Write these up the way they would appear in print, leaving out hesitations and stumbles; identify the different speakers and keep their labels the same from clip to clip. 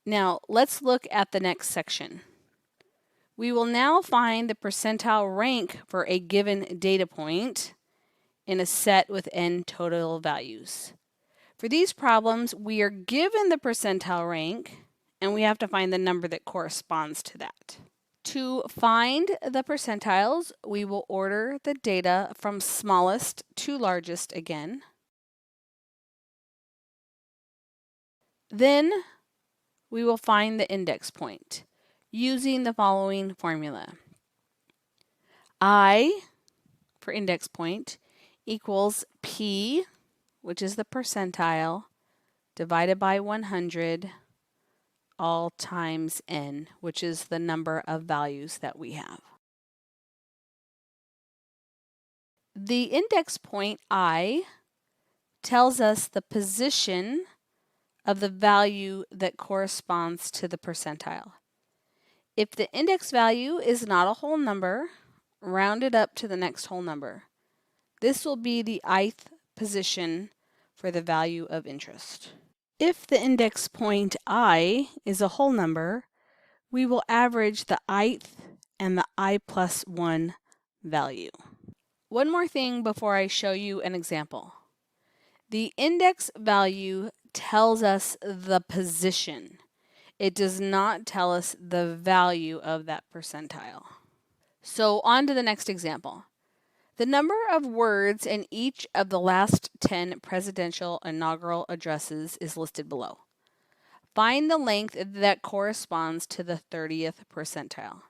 Speaker 1: Now, let's look at the next section. We will now find the percentile rank for a given data point in a set with n total values. For these problems, we are given the percentile rank, and we have to find the number that corresponds to that. To find the percentiles, we will order the data from smallest to largest again. Then we will find the index point using the following formula. I, for index point, equals P, which is the percentile, divided by 100, all times n, which is the number of values that we have. The index point I tells us the position of the value that corresponds to the percentile. If the index value is not a whole number, round it up to the next whole number. This will be the ith position for the value of interest. If the index point I is a whole number, we will average the ith and the I plus 1 value. One more thing before I show you an example. The index value tells us the position. It does not tell us the value of that percentile. So on to the next example. The number of words in each of the last 10 presidential inaugural addresses is listed below. Find the length that corresponds to the 30th percentile.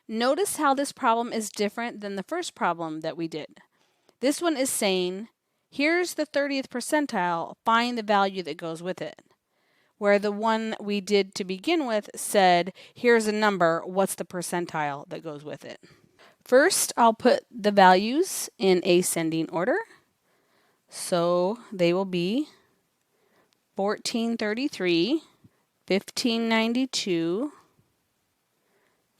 Speaker 1: Notice how this problem is different than the first problem that we did. This one is saying, here's the 30th percentile, find the value that goes with it. Where the one we did to begin with said, here's a number, what's the percentile that goes with it? First, I'll put the values in ascending order. So they will be 1433, 1592,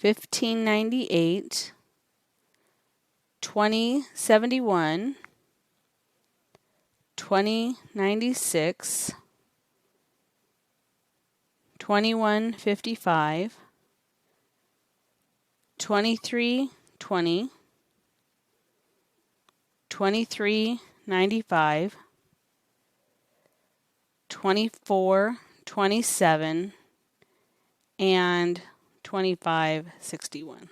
Speaker 1: 1598, 2071, 2096, 2155, 2320, 2395, 2427, and 2561.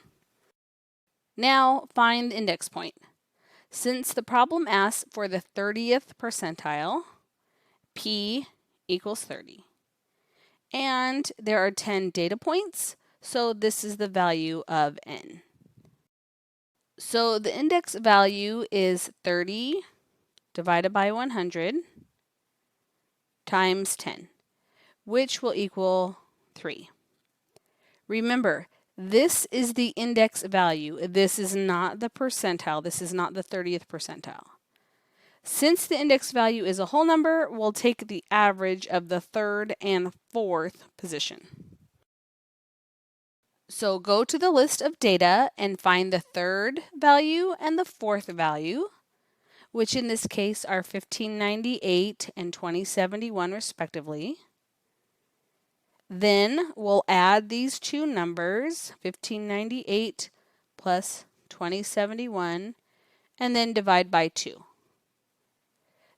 Speaker 1: Now find the index point. Since the problem asks for the 30th percentile, P equals 30. And there are 10 data points, so this is the value of n. So the index value is 30 divided by 100 times 10, which will equal 3. Remember, this is the index value. This is not the percentile. This is not the 30th percentile. Since the index value is a whole number, we'll take the average of the third and fourth position. So go to the list of data and find the third value and the fourth value, which in this case are 1598 and 2071 respectively. Then we'll add these two numbers, 1598 plus 2071, and then divide by 2.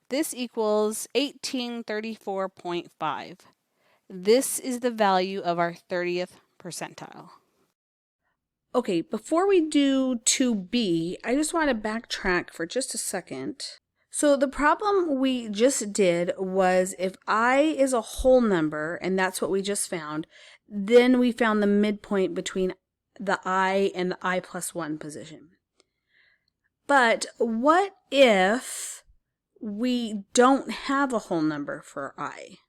Speaker 1: This equals 1834.5. This is the value of our 30th percentile. Okay, before we do 2B, I just want to backtrack for just a second. So the problem we just did was if I is a whole number, and that's what we just found, then we found the midpoint between the I and the I plus 1 position. But what if we don't have a whole number for I?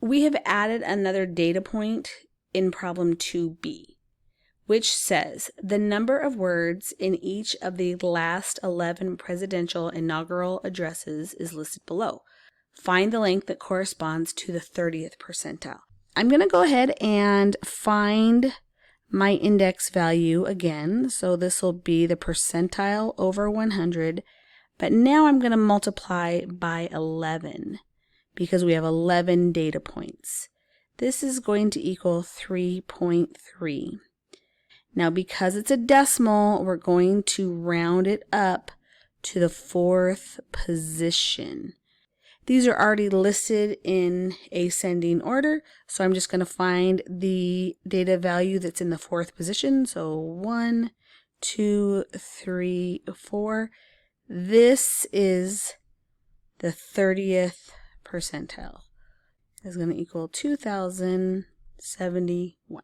Speaker 1: We have added another data point in problem 2B, which says the number of words in each of the last 11 presidential inaugural addresses is listed below. Find the length that corresponds to the 30th percentile. I'm going to go ahead and find my index value again. So this will be the percentile over 100. But now I'm going to multiply by 11 because we have 11 data points. This is going to equal 3.3. Now, because it's a decimal, we're going to round it up to the 4th position. These are already listed in ascending order, so I'm just going to find the data value that's in the 4th position. So 1, 2, 3, 4. This is the 30th percentile. Is going to equal 2071.